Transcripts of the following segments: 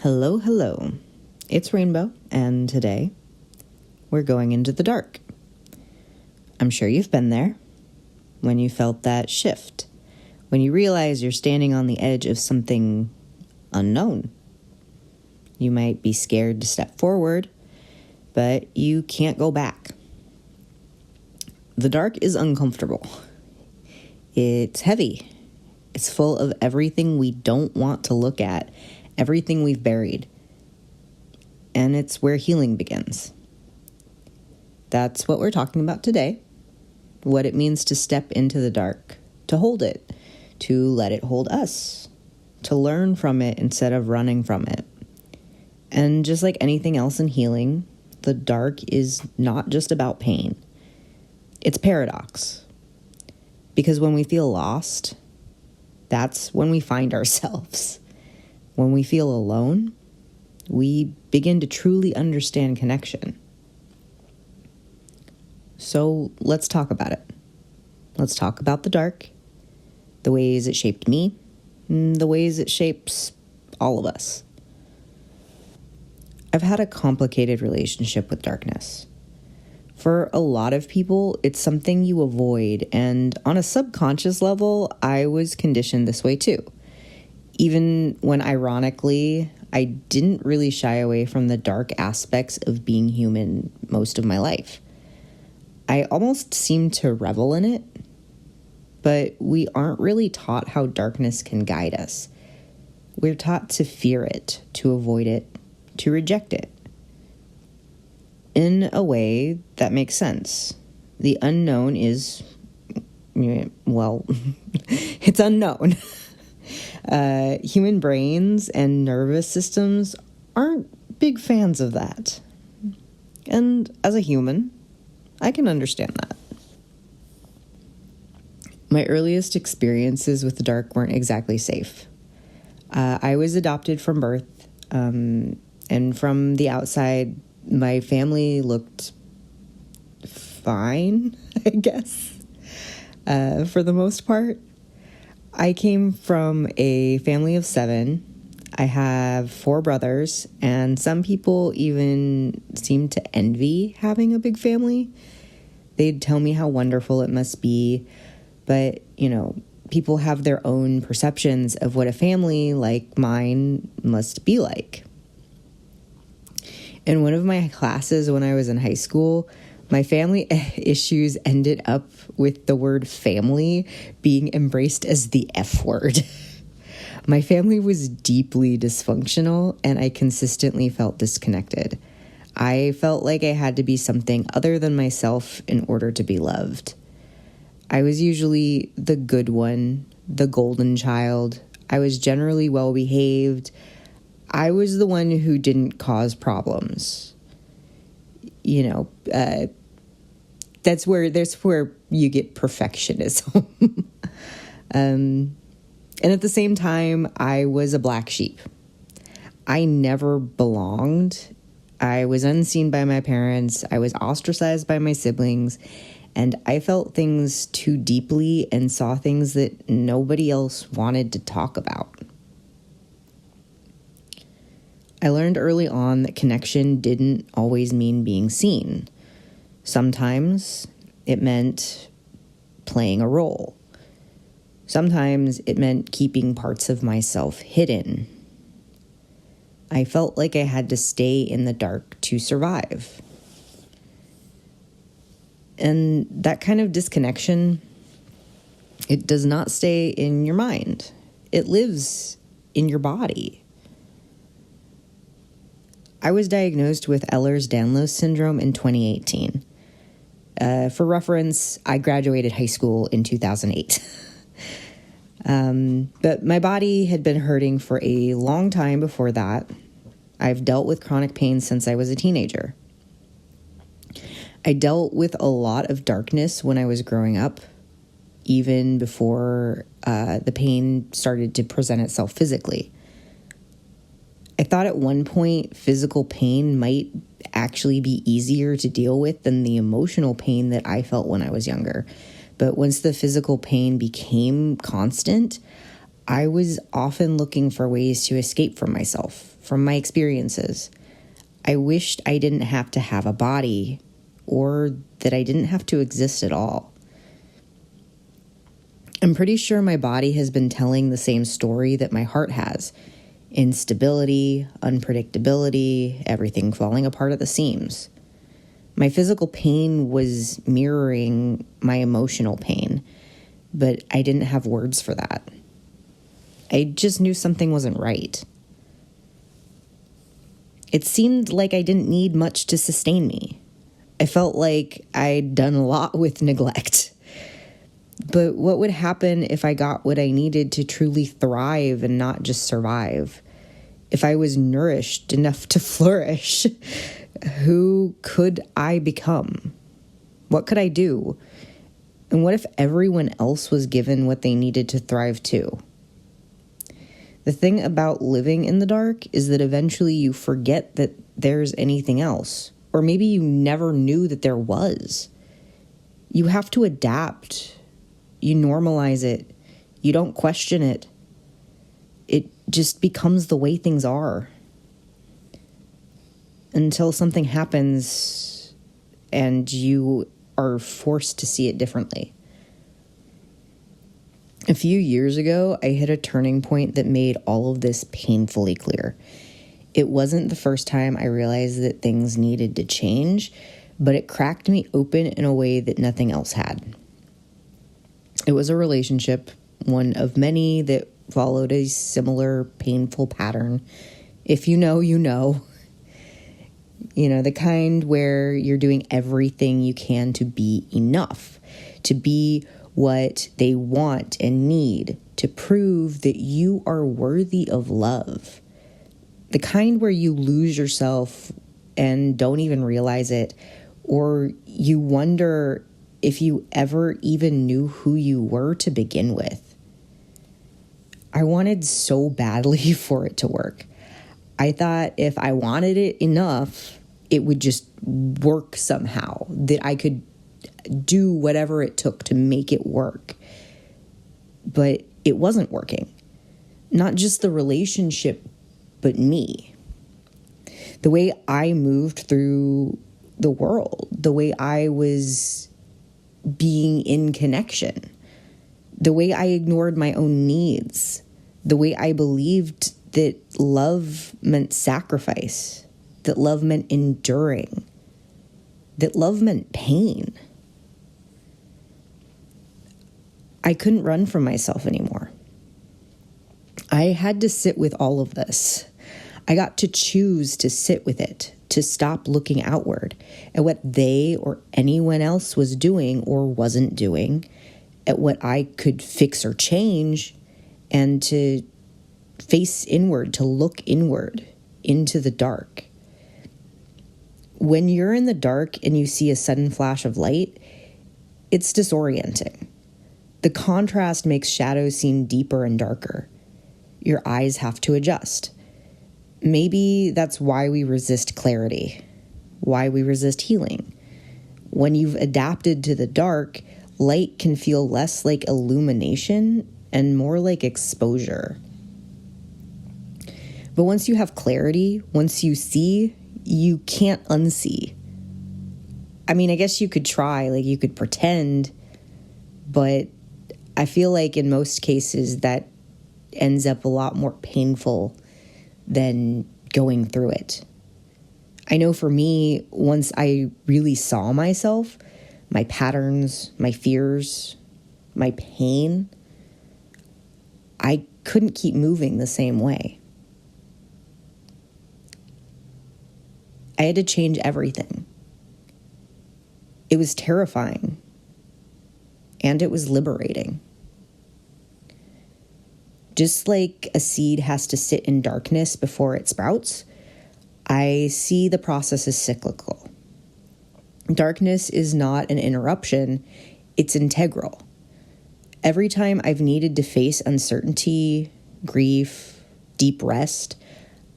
Hello, hello. It's Rainbow, and today we're going into the dark. I'm sure you've been there when you felt that shift, when you realize you're standing on the edge of something unknown. You might be scared to step forward, but you can't go back. The dark is uncomfortable. It's heavy. It's full of everything we don't want to look at, everything we've buried. And it's where healing begins. That's what we're talking about today. What it means to step into the dark, to hold it, to let it hold us, to learn from it instead of running from it. And just like anything else in healing, the dark is not just about pain. It's paradox. Because when we feel lost, that's when we find ourselves. When we feel alone, we begin to truly understand connection. So let's talk about it. Let's talk about the dark, the ways it shaped me, and the ways it shapes all of us. I've had a complicated relationship with darkness. For a lot of people, it's something you avoid, and on a subconscious level, I was conditioned this way too. Even when, ironically, I didn't really shy away from the dark aspects of being human most of my life. I almost seemed to revel in it, but we aren't really taught how darkness can guide us. We're taught to fear it, to avoid it, to reject it. In a way that makes sense. The unknown is, well, it's unknown. Human brains and nervous systems aren't big fans of that. And as a human, I can understand that. My earliest experiences with the dark weren't exactly safe. I was adopted from birth, and from the outside, my family looked fine, I guess, for the most part. I came from a family of 7. I have 4 brothers, and some people even seem to envy having a big family. They'd tell me how wonderful it must be, but, people have their own perceptions of what a family like mine must be like. In one of my classes when I was in high school, my family issues ended up with the word family being embraced as the F word. My family was deeply dysfunctional, and I consistently felt disconnected. I felt like I had to be something other than myself in order to be loved. I was usually the good one, the golden child. I was generally well behaved. I was the one who didn't cause problems. That's where you get perfectionism. And at the same time, I was a black sheep. I never belonged. I was unseen by my parents. I was ostracized by my siblings. And I felt things too deeply and saw things that nobody else wanted to talk about. I learned early on that connection didn't always mean being seen. Sometimes it meant playing a role. Sometimes it meant keeping parts of myself hidden. I felt like I had to stay in the dark to survive. And that kind of disconnection, it does not stay in your mind. It lives in your body. I was diagnosed with Ehlers-Danlos syndrome in 2018. For reference, I graduated high school in 2008. But my body had been hurting for a long time before that. I've dealt with chronic pain since I was a teenager. I dealt with a lot of darkness when I was growing up, even before the pain started to present itself physically. I thought at one point physical pain might actually be easier to deal with than the emotional pain that I felt when I was younger. But once the physical pain became constant, I was often looking for ways to escape from myself, from my experiences. I wished I didn't have to have a body, or that I didn't have to exist at all. I'm pretty sure my body has been telling the same story that my heart has. Instability, unpredictability, everything falling apart at the seams. My physical pain was mirroring my emotional pain, but I didn't have words for that. I just knew something wasn't right. It seemed like I didn't need much to sustain me. I felt like I'd done a lot with neglect. But what would happen if I got what I needed to truly thrive and not just survive? If I was nourished enough to flourish, who could I become? What could I do? And what if everyone else was given what they needed to thrive too? The thing about living in the dark is that eventually you forget that there's anything else, or maybe you never knew that there was. You have to adapt. You normalize it. You don't question it. It just becomes the way things are. Until something happens and you are forced to see it differently. A few years ago, I hit a turning point that made all of this painfully clear. It wasn't the first time I realized that things needed to change, but it cracked me open in a way that nothing else had. It was a relationship, one of many that followed a similar painful pattern. If you know, you know. You know, the kind where you're doing everything you can to be enough, to be what they want and need, to prove that you are worthy of love. The kind where you lose yourself and don't even realize it, or you wonder if you ever even knew who you were to begin with. I wanted so badly for it to work. I thought if I wanted it enough, it would just work somehow, that I could do whatever it took to make it work. But it wasn't working. Not just the relationship, but me. The way I moved through the world, the way I was being in connection, the way I ignored my own needs, the way I believed that love meant sacrifice, that love meant enduring, that love meant pain. I couldn't run from myself anymore. I had to sit with all of this. I got to choose to sit with it, to stop looking outward at what they or anyone else was doing or wasn't doing, at what I could fix or change, and to face inward, to look inward into the dark. When you're in the dark and you see a sudden flash of light, it's disorienting. The contrast makes shadows seem deeper and darker. Your eyes have to adjust. Maybe that's why we resist clarity, why we resist healing. When you've adapted to the dark, light can feel less like illumination and more like exposure. But once you have clarity, once you see, you can't unsee. I mean, I guess you could try, like you could pretend, but I feel like in most cases that ends up a lot more painful than going through it. I know for me, once I really saw myself, my patterns, my fears, my pain, I couldn't keep moving the same way. I had to change everything. It was terrifying. And it was liberating. Just like a seed has to sit in darkness before it sprouts, I see the process as cyclical. Darkness is not an interruption, it's integral. Every time I've needed to face uncertainty, grief, deep rest,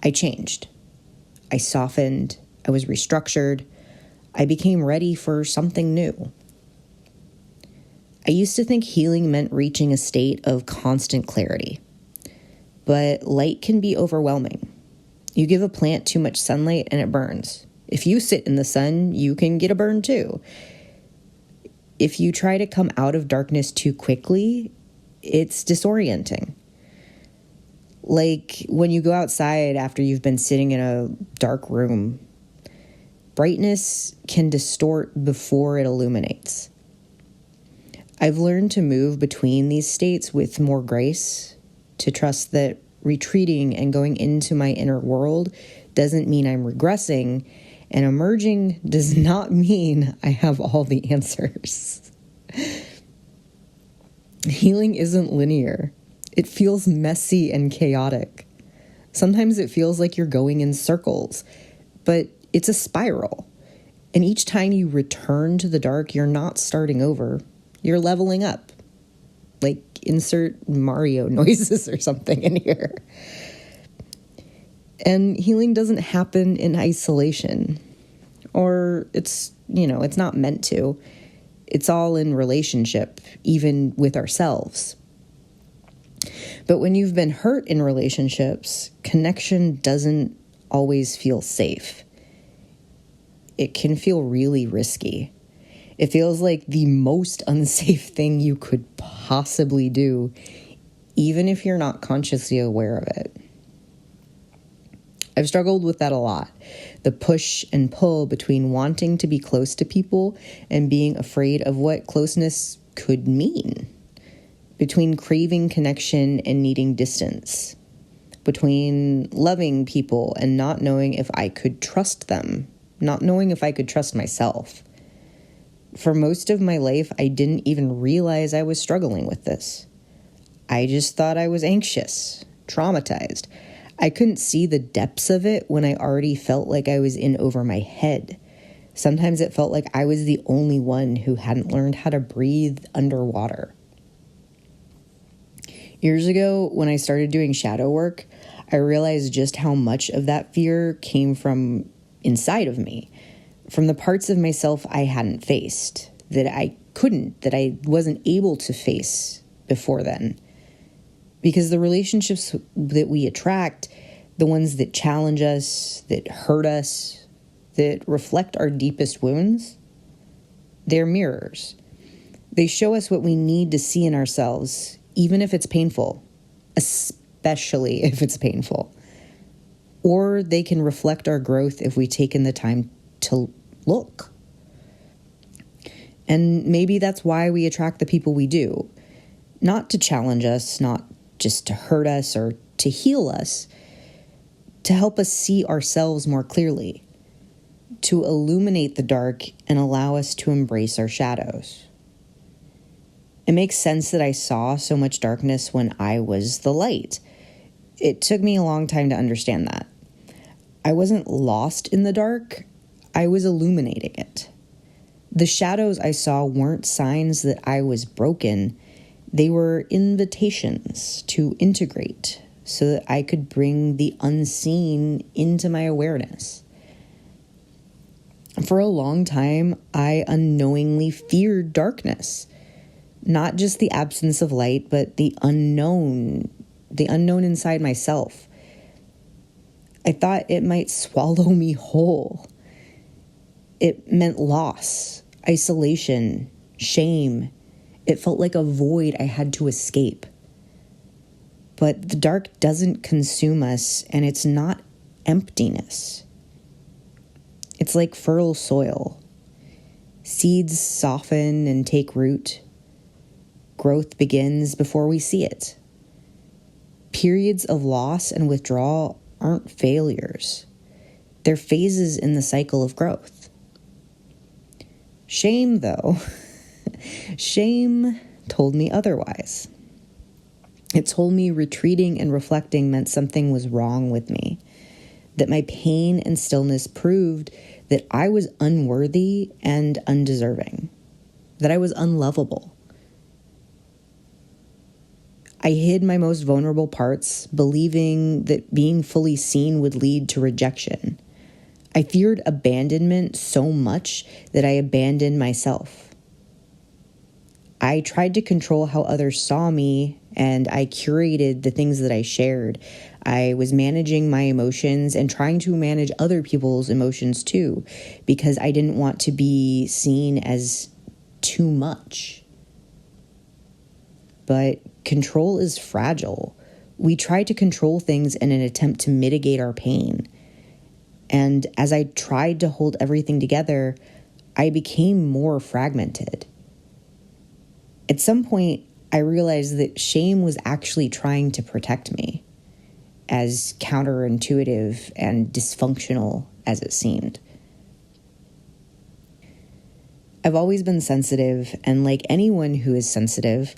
I changed. I softened, I was restructured, I became ready for something new. I used to think healing meant reaching a state of constant clarity. but light can be overwhelming. You give a plant too much sunlight and it burns. If you sit in the sun, you can get a burn too. If you try to come out of darkness too quickly, it's disorienting. Like when you go outside after you've been sitting in a dark room, brightness can distort before it illuminates. I've learned to move between these states with more grace, to trust that retreating and going into my inner world doesn't mean I'm regressing, and emerging does not mean I have all the answers. Healing isn't linear. It feels messy and chaotic. Sometimes it feels like you're going in circles, but it's a spiral. And each time you return to the dark, you're not starting over. You're leveling up. Like, insert Mario noises or something in here. And healing doesn't happen in isolation. Or it's not meant to. It's all in relationship, even with ourselves. But when you've been hurt in relationships, connection doesn't always feel safe. It can feel really risky. It feels like the most unsafe thing you could possibly do, even if you're not consciously aware of it. I've struggled with that a lot. The push and pull between wanting to be close to people and being afraid of what closeness could mean. Between craving connection and needing distance. Between loving people and not knowing if I could trust them. Not knowing if I could trust myself. For most of my life, I didn't even realize I was struggling with this. I just thought I was anxious, traumatized. I couldn't see the depths of it when I already felt like I was in over my head. Sometimes it felt like I was the only one who hadn't learned how to breathe underwater. Years ago, when I started doing shadow work, I realized just how much of that fear came from inside of me, from the parts of myself I hadn't faced, that I wasn't able to face before then. Because the relationships that we attract, the ones that challenge us, that hurt us, that reflect our deepest wounds, they're mirrors. They show us what we need to see in ourselves, even if it's painful, especially if it's painful. Or they can reflect our growth if we've taken the time to look. And maybe that's why we attract the people we do. Not to challenge us, not just to hurt us or to heal us, to help us see ourselves more clearly, to illuminate the dark and allow us to embrace our shadows. It makes sense that I saw so much darkness when I was the light. It took me a long time to understand that. I wasn't lost in the dark, I was illuminating it. The shadows I saw weren't signs that I was broken. They were invitations to integrate so that I could bring the unseen into my awareness. For a long time, I unknowingly feared darkness. Not just the absence of light, but the unknown inside myself. I thought it might swallow me whole. It meant loss, isolation, shame. It felt like a void I had to escape. But the dark doesn't consume us, and it's not emptiness. It's like fertile soil. Seeds soften and take root. Growth begins before we see it. Periods of loss and withdrawal aren't failures. They're phases in the cycle of growth. Shame, though, shame told me otherwise. It told me retreating and reflecting meant something was wrong with me, that my pain and stillness proved that I was unworthy and undeserving, that I was unlovable. I hid my most vulnerable parts, believing that being fully seen would lead to rejection. I feared abandonment so much that I abandoned myself. I tried to control how others saw me and I curated the things that I shared. I was managing my emotions and trying to manage other people's emotions too, because I didn't want to be seen as too much. But control is fragile. We try to control things in an attempt to mitigate our pain. And as I tried to hold everything together, I became more fragmented. At some point, I realized that shame was actually trying to protect me, as counterintuitive and dysfunctional as it seemed. I've always been sensitive, and like anyone who is sensitive,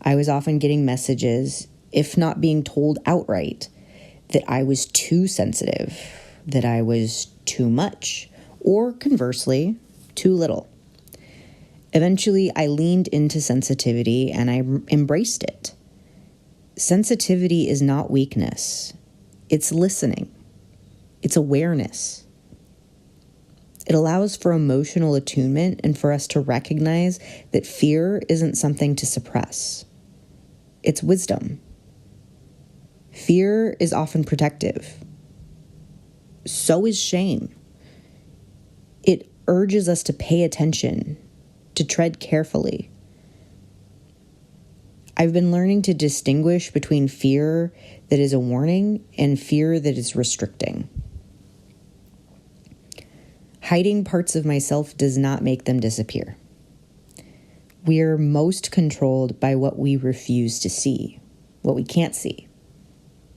I was often getting messages, if not being told outright, that I was too sensitive, that I was too much, or conversely, too little. Eventually, I leaned into sensitivity and I embraced it. Sensitivity is not weakness. It's listening. It's awareness. It allows for emotional attunement and for us to recognize that fear isn't something to suppress. It's wisdom. Fear is often protective. So is shame. It urges us to pay attention, to tread carefully. I've been learning to distinguish between fear that is a warning and fear that is restricting. Hiding parts of myself does not make them disappear. We are most controlled by what we refuse to see, what we can't see,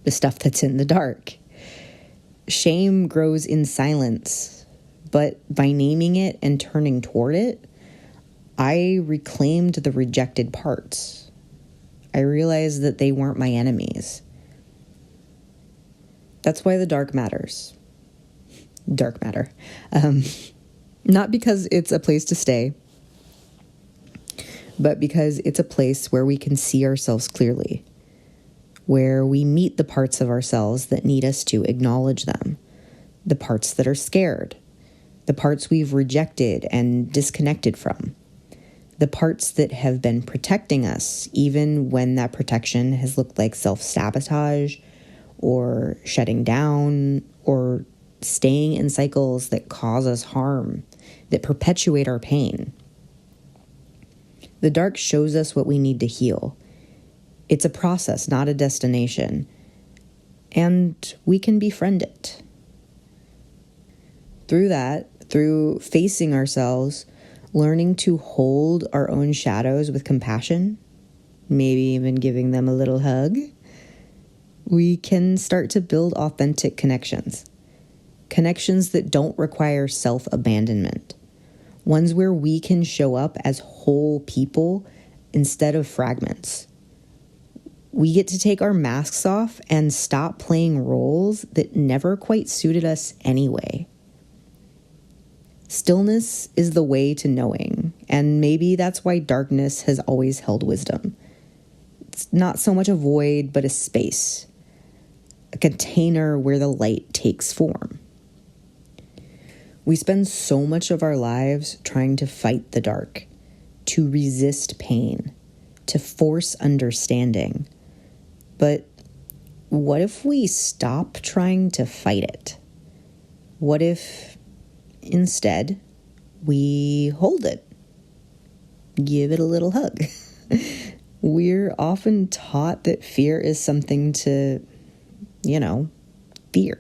the stuff that's in the dark. Shame grows in silence, but by naming it and turning toward it, I reclaimed the rejected parts. I realized that they weren't my enemies. That's why the dark matters. Dark matter. Not because it's a place to stay, but because it's a place where we can see ourselves clearly, where we meet the parts of ourselves that need us to acknowledge them, the parts that are scared, the parts we've rejected and disconnected from, the parts that have been protecting us, even when that protection has looked like self-sabotage or shutting down or staying in cycles that cause us harm, that perpetuate our pain. The dark shows us what we need to heal. It's a process, not a destination, and we can befriend it. Through that, through facing ourselves, learning to hold our own shadows with compassion, maybe even giving them a little hug, we can start to build authentic connections. Connections that don't require self-abandonment. Ones where we can show up as whole people instead of fragments. We get to take our masks off and stop playing roles that never quite suited us anyway. Stillness is the way to knowing, and maybe that's why darkness has always held wisdom. It's not so much a void, but a space, a container where the light takes form. We spend so much of our lives trying to fight the dark, to resist pain, to force understanding. But what if we stop trying to fight it? What if instead we hold it? Give it a little hug. We're often taught that fear is something to, fear.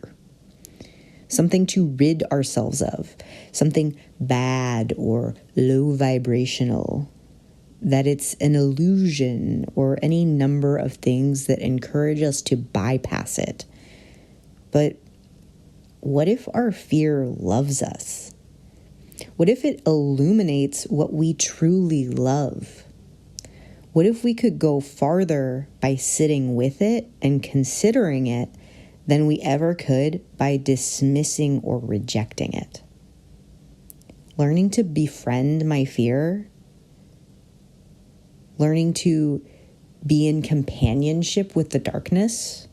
Something to rid ourselves of, something bad or low vibrational, that it's an illusion or any number of things that encourage us to bypass it. But what if our fear loves us? What if it illuminates what we truly love? What if we could go farther by sitting with it and considering it than we ever could by dismissing or rejecting it? Learning to befriend my fear, learning to be in companionship with the darkness,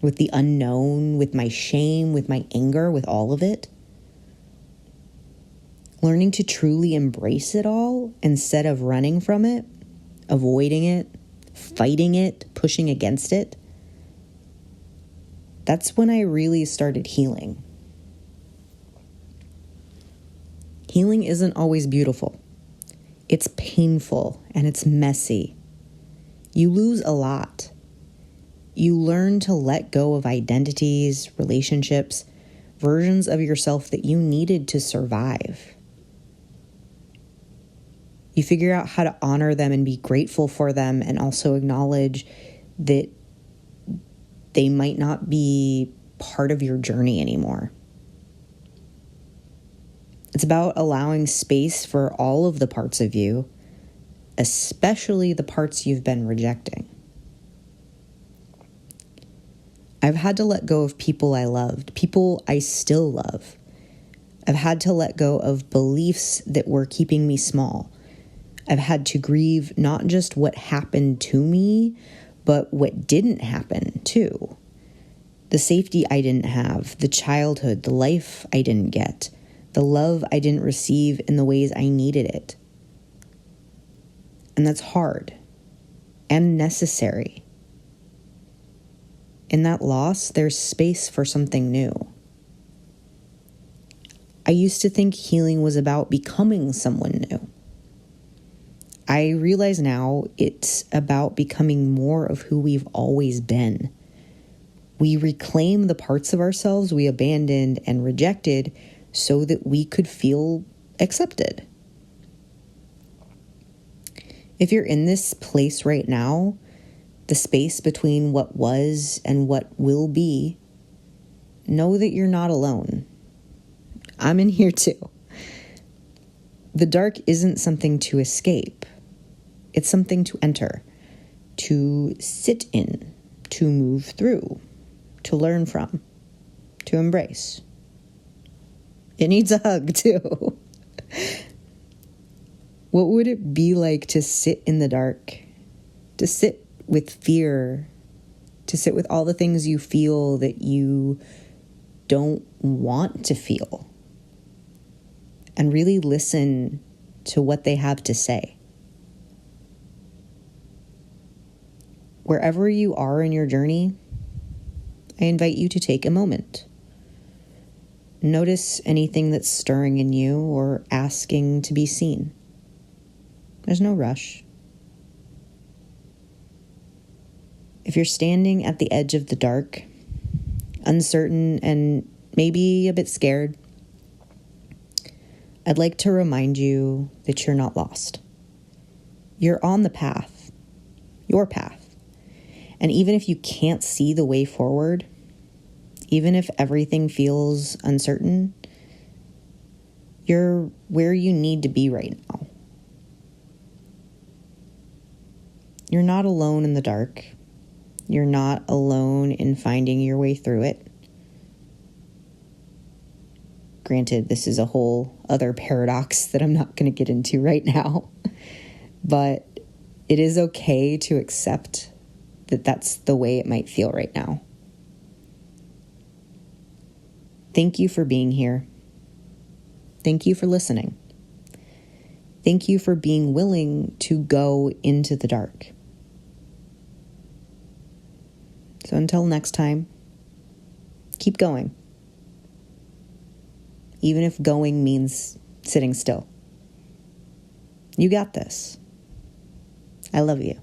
with the unknown, with my shame, with my anger, with all of it. Learning to truly embrace it all instead of running from it, avoiding it, fighting it, pushing against it, that's when I really started healing. Healing isn't always beautiful. It's painful and it's messy. You lose a lot. You learn to let go of identities, relationships, versions of yourself that you needed to survive. You figure out how to honor them and be grateful for them, and also acknowledge that they might not be part of your journey anymore. It's about allowing space for all of the parts of you, especially the parts you've been rejecting. I've had to let go of people I loved, people I still love. I've had to let go of beliefs that were keeping me small. I've had to grieve not just what happened to me, but what didn't happen too. The safety I didn't have, the childhood, the life I didn't get, the love I didn't receive in the ways I needed it. And that's hard and necessary. In that loss, there's space for something new. I used to think healing was about becoming someone new. I realize now it's about becoming more of who we've always been. We reclaim the parts of ourselves we abandoned and rejected so that we could feel accepted. If you're in this place right now, the space between what was and what will be, know that you're not alone. I'm in here too. The dark isn't something to escape. It's something to enter, to sit in, to move through, to learn from, to embrace. It needs a hug too. What would it be like to sit in the dark, to sit with fear, to sit with all the things you feel that you don't want to feel, and really listen to what they have to say? Wherever you are in your journey, I invite you to take a moment. Notice anything that's stirring in you or asking to be seen. There's no rush. If you're standing at the edge of the dark, uncertain and maybe a bit scared, I'd like to remind you that you're not lost. You're on the path, your path. And even if you can't see the way forward, even if everything feels uncertain, you're where you need to be right now. You're not alone in the dark. You're not alone in finding your way through it. Granted, this is a whole other paradox that I'm not going to get into right now, but it is okay to accept that that's the way it might feel right now. Thank you for being here. Thank you for listening. Thank you for being willing to go into the dark. So until next time, keep going. Even if going means sitting still. You got this. I love you.